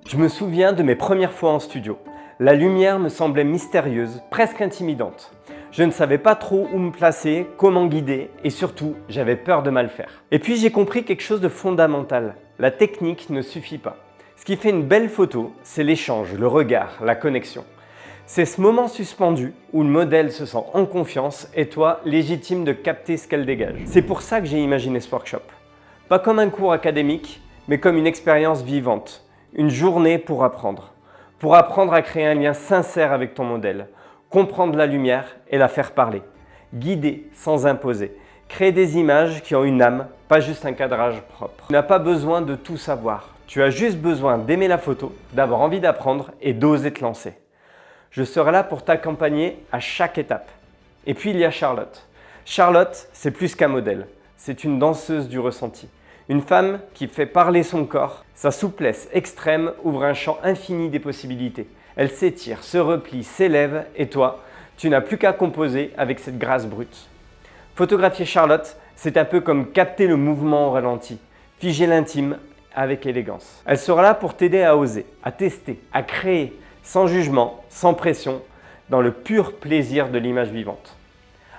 Je me souviens de mes premières fois en studio. La lumière me semblait mystérieuse, presque intimidante. Je ne savais pas trop où me placer, comment guider et surtout, j'avais peur de mal faire. Et puis j'ai compris quelque chose de fondamental. La technique ne suffit pas. Ce qui fait une belle photo, c'est l'échange, le regard, la connexion. C'est ce moment suspendu où le modèle se sent en confiance et toi, légitime de capter ce qu'elle dégage. C'est pour ça que j'ai imaginé ce workshop. Pas comme un cours académique, mais comme une expérience vivante. Une journée pour apprendre à créer un lien sincère avec ton modèle, comprendre la lumière et la faire parler, guider sans imposer, créer des images qui ont une âme, pas juste un cadrage propre. Tu n'as pas besoin de tout savoir, tu as juste besoin d'aimer la photo, d'avoir envie d'apprendre et d'oser te lancer. Je serai là pour t'accompagner à chaque étape. Et puis il y a Charlotte. Charlotte, c'est plus qu'un modèle, c'est une danseuse du ressenti. Une femme qui fait parler son corps. Sa souplesse extrême ouvre un champ infini des possibilités. Elle s'étire, se replie, s'élève et toi, tu n'as plus qu'à composer avec cette grâce brute. Photographier Charlotte, c'est un peu comme capter le mouvement au ralenti, figer l'intime avec élégance. Elle sera là pour t'aider à oser, à tester, à créer, sans jugement, sans pression, dans le pur plaisir de l'image vivante.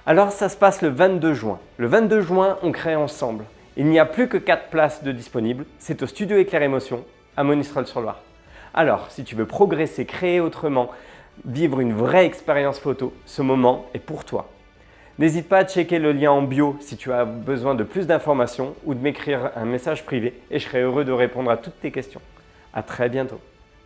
Alors ça se passe le 22 juin. Le 22 juin, on crée ensemble. Il n'y a plus que 4 places de disponibles, c'est au Studio Éclair Émotion à Monistrol-sur-Loire. Alors, si tu veux progresser, créer autrement, vivre une vraie expérience photo, ce moment est pour toi. N'hésite pas à checker le lien en bio si tu as besoin de plus d'informations ou de m'écrire un message privé et je serai heureux de répondre à toutes tes questions. À très bientôt.